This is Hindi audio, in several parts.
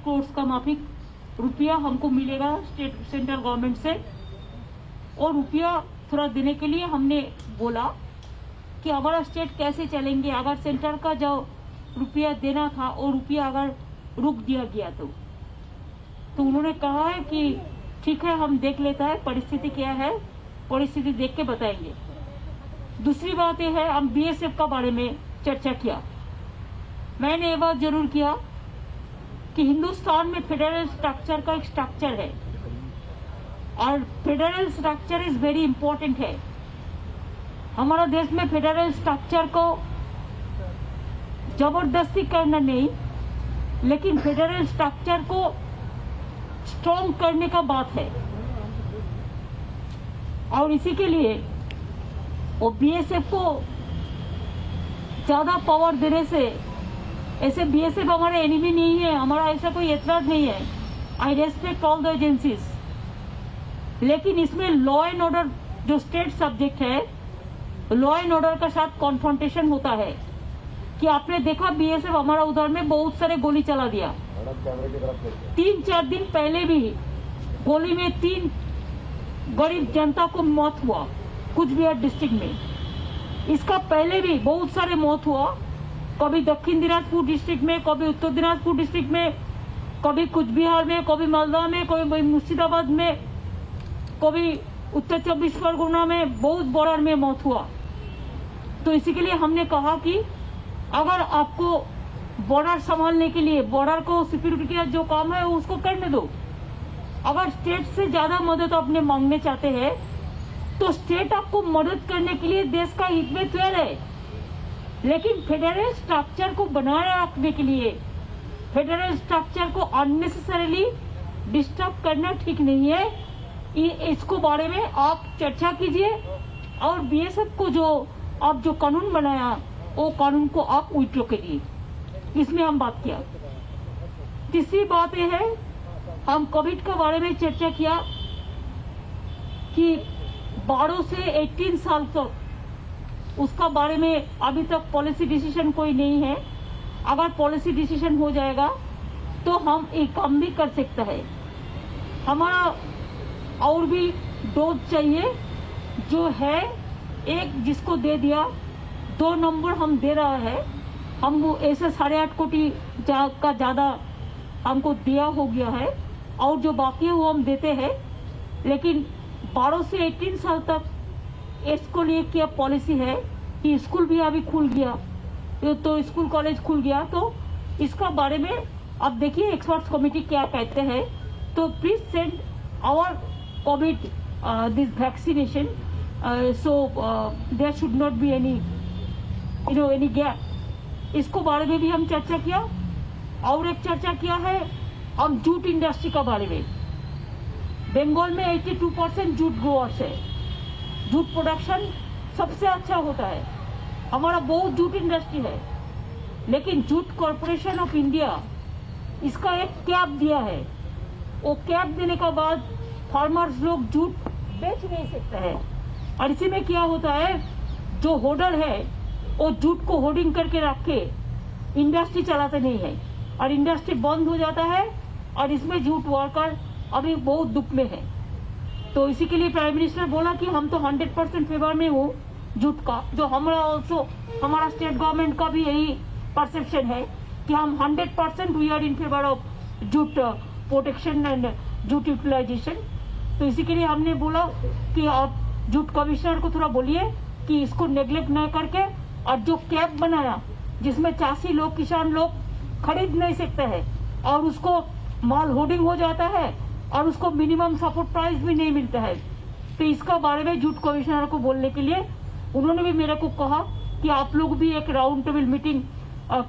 करोड़ का माफिक रुपया हमको मिलेगा स्टेट सेंट्रल गवर्नमेंट से। और रुपया थोड़ा देने के लिए हमने बोला कि हमारा स्टेट कैसे चलेंगे अगर सेंटर का जो रुपया देना था और रुपया अगर रुक दिया गया तो उन्होंने कहा है कि ठीक है, हम देख लेता है परिस्थिति क्या है, परिस्थिति देख के बताएंगे। दूसरी बात यह है, हम बीएसएफ का बारे में चर्चा किया। मैंने ये बात जरूर किया कि हिंदुस्तान में फेडरल स्ट्रक्चर का एक स्ट्रक्चर है और federal structure is very important है। हमारा देश में फेडरल स्ट्रक्चर को जबरदस्ती करना नहीं, लेकिन फेडरल स्ट्रक्चर को स्ट्रॉन्ग करने का बात है। और इसी के लिए वो बीएसएफ को ज्यादा पावर देने से, ऐसे बीएसएफ हमारा एनिमी नहीं है, हमारा ऐसा कोई एतराज नहीं है। आई रेस्पेक्ट ऑल द एजेंसीज, लेकिन इसमें लॉ एंड ऑर्डर जो स्टेट सब्जेक्ट है, लॉ एंड ऑर्डर का साथ कॉन्फ्रंटेशन होता है। कि आपने देखा बीएसएफ हमारा उधर में बहुत सारे गोली चला दिया। 3-4 दिन पहले भी गोली में 3 गरीब जनता को मौत हुआ कुछ बिहार डिस्ट्रिक्ट में। इसका पहले भी बहुत सारे मौत हुआ, कभी दक्षिण दिनाजपुर डिस्ट्रिक्ट में, कभी उत्तर दिनाजपुर डिस्ट्रिक्ट में, कभी कुछ बिहार में, कभी मालदा में, कभी मुर्शिदाबाद में, कभी उत्तर 24 परगना में, बहुत बॉर्डर में मौत हुआ। तो इसी के लिए हमने कहा कि अगर आपको बॉर्डर संभालने के लिए, बॉर्डर को सिक्योरिटी का जो काम है उसको करने दो। अगर स्टेट से ज्यादा मदद आपने मांगने चाहते हैं तो स्टेट आपको मदद करने के लिए देश का हित में तैयार है, लेकिन फेडरल स्ट्रक्चर को बनाए रखने के लिए, फेडरल स्ट्रक्चर को अननेसेसरीली डिस्टर्ब करना ठीक नहीं है। इसको बारे में आप चर्चा कीजिए और बीएसएफ को जो आप जो कानून बनाया वो कानून को आप विड्रॉ करिए। इसमें हम बात किया। तीसरी बात यह है, हम कोविड के बारे में चर्चा किया कि 12 से 18 साल तक उसका बारे में अभी तक पॉलिसी डिसीजन कोई नहीं है। अगर पॉलिसी डिसीजन हो जाएगा तो हम एक काम भी कर सकते हैं। हमारा और भी डोज चाहिए जो है, एक जिसको दे दिया, 2 नंबर हम दे रहा है। हम ऐसे 8.5 कोटी का ज्यादा हमको दिया हो गया है और जो बाकी है वो हम देते हैं। लेकिन 12 से 18 साल तक इसको लिए क्या पॉलिसी है कि स्कूल भी अभी खुल गया, तो स्कूल कॉलेज खुल गया, तो इसका बारे में अब देखिए एक्सपर्ट्स कमेटी क्या कहते हैं। तो please send our COVID this vaccination, so there should not be any any gap. इसको बारे में भी हम चर्चा किया। और एक चर्चा किया है हम जूट इंडस्ट्री का बारे में। बंगाल में 82% जूट ग्रोअर्स है, जूट प्रोडक्शन सबसे अच्छा होता है, हमारा बहुत जूट इंडस्ट्री है। लेकिन जूट कॉर्पोरेशन ऑफ इंडिया इसका एक कैप दिया है। वो कैप देने के बाद फार्मर्स लोग जूट बेच नहीं सकते हैं। और इसी में क्या होता है, जो होल्डर है वो जूट को होल्डिंग करके रख के इंडस्ट्री चलाते नहीं है और इंडस्ट्री बंद हो जाता है और इसमें जूट वर्कर अभी बहुत दुख में है। तो इसी के लिए प्राइम मिनिस्टर बोला कि हम तो 100% फेवर में हूँ जूट का, जो हमारा स्टेट गवर्नमेंट का भी यही परसेप्शन है कि हम 100% we are in favour of jute protection and jute utilisation. तो इसी के लिए हमने बोला कि आप जूट कमिश्नर को थोड़ा बोलिए कि इसको नेग्लेक्ट न करके, और जो कैप बनाया जिसमें चासी लोग, किसान लोग खरीद नहीं सकते हैं और उसको माल होर्डिंग हो जाता है और उसको मिनिमम सपोर्ट प्राइस भी नहीं मिलता है। तो इसका बारे में जूट कमिश्नर को बोलने के लिए उन्होंने भी मेरे को कहा कि आप लोग भी एक राउंड टेबल मीटिंग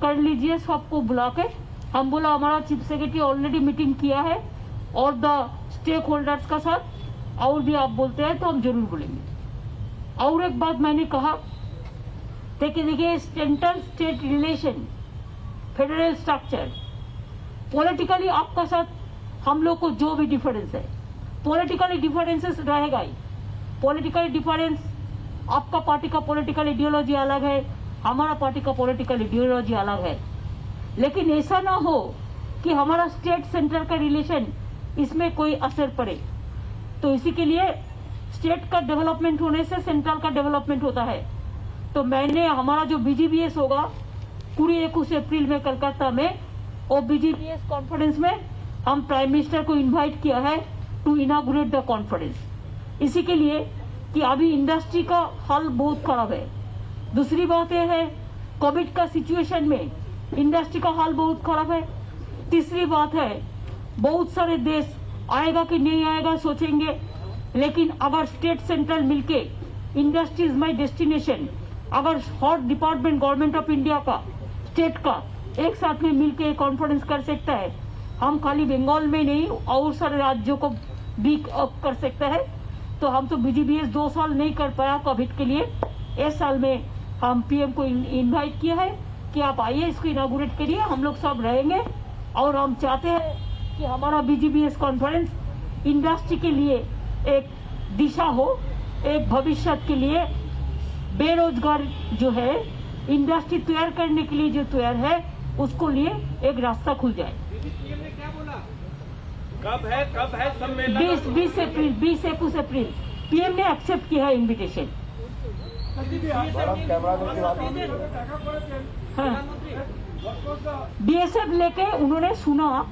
कर लीजिए सबको बुला के। हम बोला हमारा चीफ सेक्रेटरी ऑलरेडी मीटिंग किया है और द स्टेक होल्डर्स का साथ, और भी आप बोलते हैं तो हम जरूर बोलेंगे। और एक बात मैंने कहा, देखिए central state relation, federal structure, politically आपका साथ हम लोग को जो भी डिफरेंस है, पॉलिटिकली डिफरेंसेस रहेगा ही। पॉलिटिकल डिफरेंस, आपका पार्टी का पॉलिटिकल आइडियोलॉजी अलग है, हमारा पार्टी का पॉलिटिकल आइडियोलॉजी अलग है। लेकिन ऐसा ना हो कि हमारा स्टेट सेंटर का रिलेशन इसमें कोई असर पड़े। तो इसी के लिए स्टेट का डेवलपमेंट होने से सेंट्रल का डेवलपमेंट होता है। तो मैंने हमारा जो BGBS होगा 21 अप्रैल में कलकत्ता में, और BGBS कॉन्फ्रेंस में हम प्राइम मिनिस्टर को इनवाइट किया है टू इनागुरेट द कॉन्फ्रेंस। इसी के लिए कि अभी इंडस्ट्री का हाल बहुत खराब है। दूसरी बात यह है कोविड का सिचुएशन में इंडस्ट्री का हाल बहुत खराब है। तीसरी बात है बहुत सारे देश आएगा कि नहीं आएगा सोचेंगे, लेकिन अगर स्टेट सेंट्रल मिलके इंडस्ट्री इज माई डेस्टिनेशन, अगर हर डिपार्टमेंट गवर्नमेंट ऑफ इंडिया का स्टेट का एक साथ में मिलके कॉन्फ्रेंस कर सकता है, हम खाली बंगाल में नहीं और सारे राज्यों को भी कर सकते हैं। तो हम तो BGBS 2 साल नहीं कर पाया कोविड के लिए, इस साल में हम PM को इनवाइट किया है कि आप आइए इसको इनागुरेट करिए, हम लोग सब रहेंगे। और हम चाहते हैं कि हमारा BGBS कॉन्फ्रेंस इंडस्ट्री के लिए एक दिशा हो, एक भविष्य के लिए बेरोजगार जो है इंडस्ट्री तैयार करने के लिए जो तैयार है उसको लिए एक रास्ता खुल जाए। क्या बोला? कब है सम्मेलन? 20-21 अप्रैल PM ने एक्सेप्ट किया है इन्विटेशन। BSF लेके उन्होंने सुना,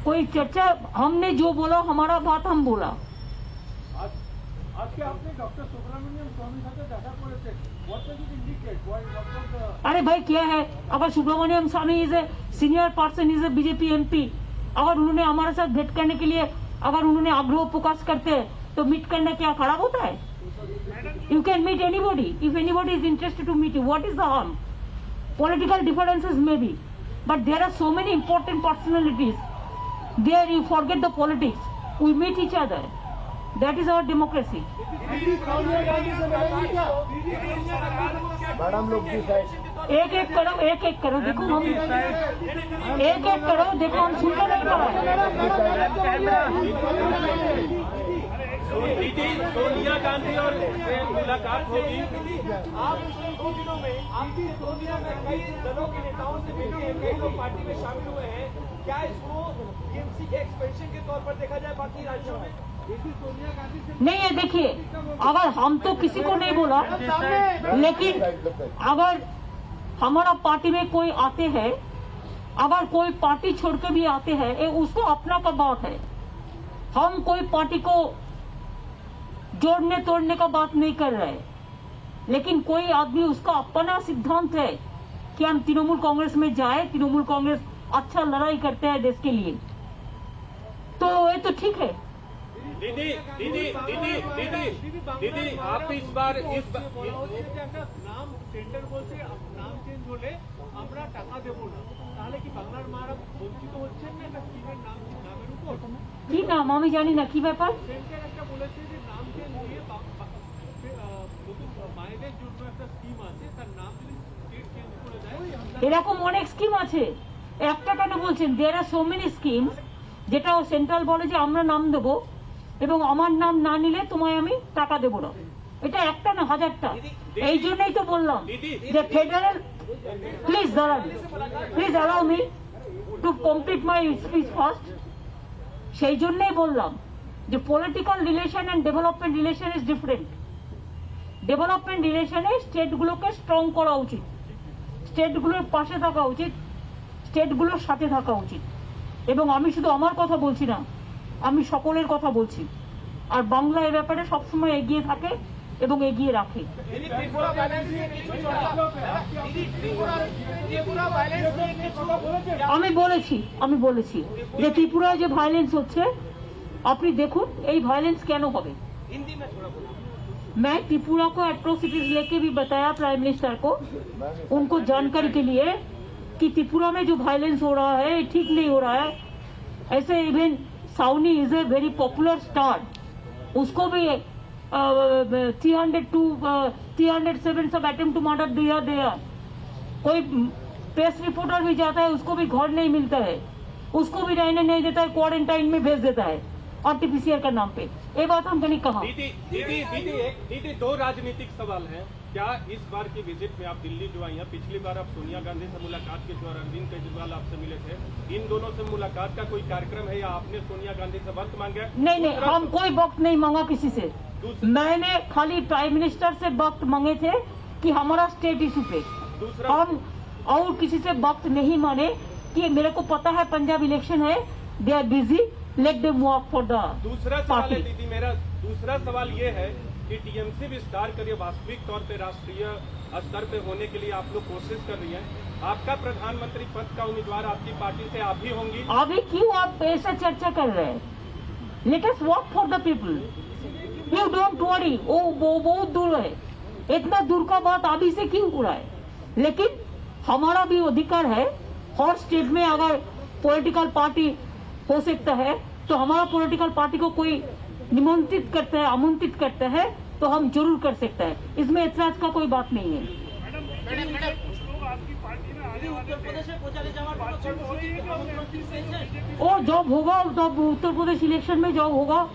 कोई चर्चा, हमने जो बोला हमारा बात हम बोला। आज के आपने डॉक्टर सुब्रमण्यम स्वामी साथे দেখা করেছেন, what does it indicate? What was the... अरे भाई क्या है, अगर Subramanian Swamy is a senior person, is a BJP MP, अगर उन्होंने हमारे साथ भेंट करने के लिए अगर उन्होंने आग्रह प्रकाश करते हैं तो मीट करना क्या खराब होता है? You can meet anybody if anybody is interested to meet you. What is the harm? Political differences maybe, but there are so many important personalities. There you forget the politics. We meet each other. That is our democracy. Madam लोग की साइड एक एक करो देखो हम एक करो देखो, हम सुनते नहीं पा दीदी सोनिया गांधी और मुलाकात होगी। आप 2 दिनों में आपकी सोनिया में कई दलों के नेताओं से मिले हैं, कई लोग पार्टी में शामिल हुए हैं, क्या इसको TMC के एक्सपेंशन के तौर पर देखा जाए बाकी राज्यों में? सोनिया गांधी से नहीं है। देखिए, अगर हम तो किसी को नहीं बोला, लेकिन अगर हमारा पार्टी में कोई आते हैं, अगर कोई पार्टी छोड़ के भी आते हैं, ये उसको अपना का बात है। हम कोई पार्टी को जोड़ने तोड़ने का बात नहीं कर रहे, लेकिन कोई आदमी उसका अपना सिद्धांत है कि हम तृणमूल कांग्रेस में जाए, तृणमूल कांग्रेस अच्छा लड़ाई करते हैं देश के लिए, तो ये तो ठीक है। दीदी आप इस बार নাম টেন্ডার বলছে, নাম চেঞ্জ হলে আমরা টাকা দেব না, তাহলে কি বাংলার মারা বঞ্চিত হচ্ছেন না একটা স্কিমের নামের উপর? কি নাম আমি জানি না, কি ব্যাপার? সেন্টার একটা বলেছে যে নাম চেঞ্জ হয়ে নতুন মায়েদের জন্য একটা স্কিম আছে, তার নাম যদি স্টেট চেঞ্জ করে দেয়। এরকম অনেক স্কিম আছে, একটা কেন বলছেন? দেয়ার আর সো মেনি স্কিমস, যেটা সেন্ট্রাল বলে যে আমরা নাম দেবো এবং আমার নাম না নিলে তোমায় আমি টাকা দেবো না। এটা একটা না, হাজারটা। এই জন্যই তো বললাম যে ফেডারেল, প্লিজ দাঁড়ান, please allow me to complete my speech first. সেই জন্যই বললাম যে political relation and development relation is different. Development রিলেশনে স্টেটগুলোকে স্ট্রং করা উচিত, স্টেটগুলোর পাশে থাকা উচিত, স্টেটগুলোর সাথে থাকা উচিত। এবং আমি শুধু আমার কথা বলছি না, আমি সকলের কথা বলছি। আর বাংলা এ ব্যাপারে সবসময় এগিয়ে থাকে এবং এগিয়ে রাখে। আমি বলেছি যে ত্রিপুরায় যে ভায়োলেন্স হচ্ছে, আপনি দেখুন এই ভায়োলেंस কেন হবে। मैं त्रिपुरा को एट्रोसिटीज लेके भी बताया प्राइम मिनिस्टर को, उनको जानकारी के लिए कि त्रिपुरा में जो वायलेंस हो रहा है ठीक नहीं हो रहा है। ऐसे इवन साउनी is a very popular star, उसको भी 307 सब अटेम्प्ट टू मर्डर दिया। कोई प्रेस रिपोर्टर भी जाता है उसको भी घर नहीं मिलता है, उसको भी रहने नहीं देता है, क्वारंटाइन में भेज देता है आरटीपीसीआर का नाम पे। ये बात हमने नहीं कहा। दीदी 2 राजनीतिक सवाल है। क्या इस बार की विजिट में आप दिल्ली जो आई हैं, पिछली बार आप सोनिया गांधी से मुलाकात के दौरान अरविंद केजरीवाल आपसे मिले थे, इन दोनों से मुलाकात का कोई कार्यक्रम है या आपने सोनिया गांधी से वक्त मांगा? नहीं, हम कोई वक्त नहीं मांगा किसी से। मैंने खाली प्राइम मिनिस्टर से वक्त मांगे थे कि हमारा स्टेट इशू पे। हम और किसी से वक्त नहीं माने कि मेरे को पता है पंजाब इलेक्शन है, they are busy, let them work for the दूसरा सवाल है दीदी, मेरा दूसरा सवाल ये है कि टीएमसी विस्तार करिए वास्तविक तौर पे राष्ट्रीय स्तर पे होने के लिए आप लोग कोशिश कर रही हैं। आपका प्रधानमंत्री पद का उम्मीदवार आपकी पार्टी से आप ही होंगी। अभी क्यों आप ऐसा चर्चा कर रहे हैं? Let us work for the people, you don't worry. वो बहुत दूर है, इतना दूर का बात अभी से क्यों हो रहा है? लेकिन हमारा भी अधिकार है, हर स्टेट में अगर पॉलिटिकल पार्टी हो सकता है तो हमारा पॉलिटिकल पार्टी को कोई निमंत्रित करता है, आमंत्रित करता है तो हम जरूर कर सकते हैं। इसमें ऐतराज का कोई बात नहीं है। और जॉब होगा, तब उत्तर प्रदेश इलेक्शन में जॉब होगा।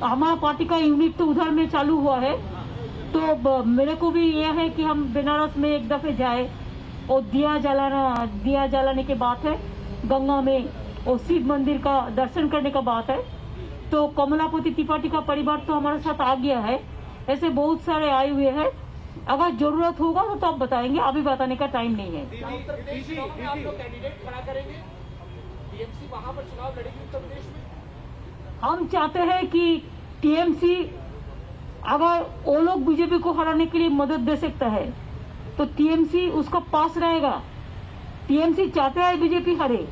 हमारा पार्टी का यूनिट तो उधर में चालू हुआ है, तो मेरे को भी यह है कि हम बनारस में एक दफे जाए और दिया जलाने की बात है, गंगा में और शिव मंदिर का दर्शन करने का बात है। तो कमलापति त्रिपाठी का परिवार तो हमारे साथ आ गया है, ऐसे बहुत सारे आए हुए हैं। अगर जरूरत होगा तो आप बताएंगे, अभी बताने का टाइम नहीं है। आप लोग कैंडिडेट खड़ा करेंगे, टीएमसी वहां पर चुनाव लड़ेगी उत्तर प्रदेश में? हम चाहते हैं कि टीएमसी अगर वो लोग बीजेपी को हराने के लिए मदद दे सकता है तो टीएमसी उसका पास रहेगा। टीएमसी चाहते हैं बीजेपी हारे,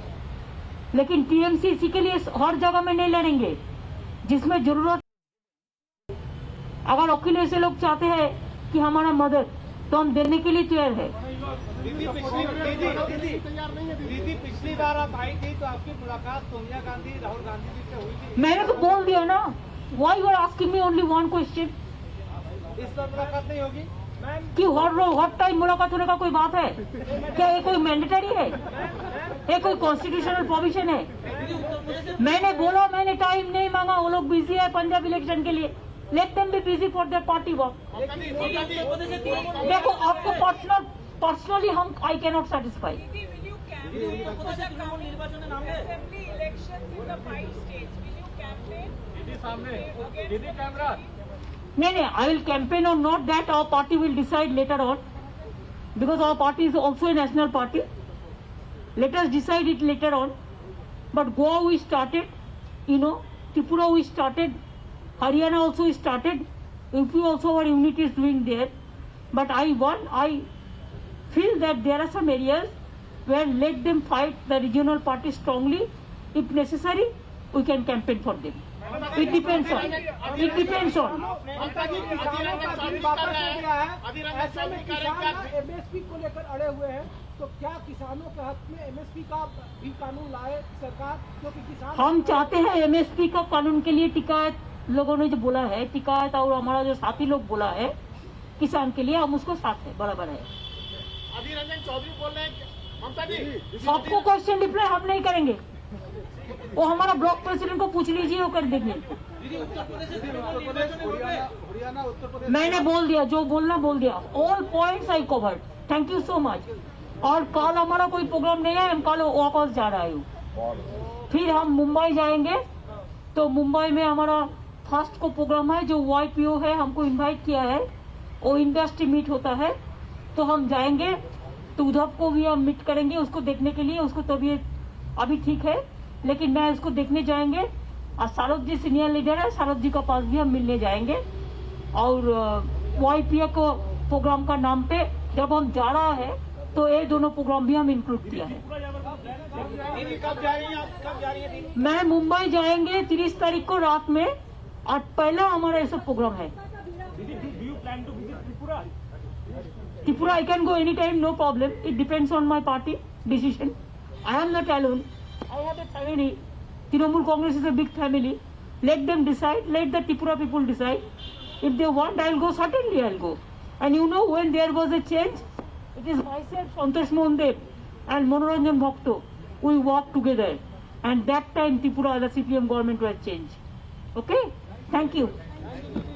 लेकिन टीएमसी इसी के लिए हर जगह में नहीं लड़ेंगे जिसमें जरूरत। अगर अखिलेश लोग चाहते हैं कि हमारा मदद, तो हम देने के लिए तैयार है। दीदी पिछली बार आप आई थी तो आपकी मुलाकात सोनिया गांधी राहुल गांधी जी से हुई थी। मैंने तो बोल दिया ना, why you are asking me only one question? इस बार मुलाकात नहीं होगी कि हर टाइम मुलाकात होने का कोई बात है क्या? ये कोई मैंडेटरी है? ये कोई कॉन्स्टिट्यूशनल प्रोविजन है? मैंने बोला, मैंने टाइम नहीं मांगा। वो लोग बिजी है पंजाब इलेक्शन के लिए, let them be busy for their party work. देखो, आपको पर्सनली हम आई कैन नॉट सेटिस्फाई। नहीं, I will campaign or not, that our party will decide later on, because our party is also a national party. Let us decide it later on. But Goa we started, Tripura we started, Haryana also started, UP also our unit is doing there. But I feel that there are some areas where let them fight the regional party strongly. If necessary, we can campaign for them. It depends on. ऐसे में किसान एमएसपी को लेकर अड़े हुए हैं, तो क्या किसानों के हक में एमएसपी का भी कानून लाए सरकार? क्योंकि किसान हम चाहते हैं एमएसपी का कानून के लिए टिकायत लोगों ने जो बोला है, टिकायत और हमारा जो साथी लोग बोला है किसान के लिए, हम उसको साथ है, बराबर है। अधीर रंजन चौधरी बोल रहे हैं ममता जी, सबको क्वेश्चन रिप्लाई हम नहीं करेंगे, वो हमारा ब्लॉक प्रेसिडेंट को पूछ लीजिए, वो कर देंगे। मैंने बोल दिया, जो बोलना बोल दिया। All points I covered. Thank you so much. और कल हमारा कोई प्रोग्राम नहीं है, हम कल वापस जा रहे हैं। फिर हम मुंबई जाएंगे, तो मुंबई में हमारा फर्स्ट को प्रोग्राम है, जो YPO है हमको इनवाइट किया है, वो इंडस्ट्री मीट होता है, तो हम जाएंगे। तो उद्धव को भी हम मीट करेंगे उसको देखने के लिए। उसको तबीयत अभी ठीक है, लेकिन मैं उसको देखने जाएंगे। और शारद जी सीनियर लीडर है, शारद जी का पास भी हम मिलने जाएंगे। और YPO को प्रोग्राम का नाम पे जब हम जा रहा है तो ये दोनों प्रोग्राम भी हम इंक्लूड किया है। कब जा रही है? मैं मुंबई जाएंगे 30 तारीख को रात में, और पहला हमारा ऐसा प्रोग्राम है। Tripura, I can go anytime, no problem. It depends on my party decision. I am not alone. I have a family. Trinamool Congress is a big family. Let them decide. Let the Tripura people decide. If they want, I'll go. Certainly, I'll go. And when there was a change, it is myself, Santosh Mohan Deb, and Manoranjan Bhakto. We worked together. And that time, Tripura, the CPM government was changed. Okay? Thank you.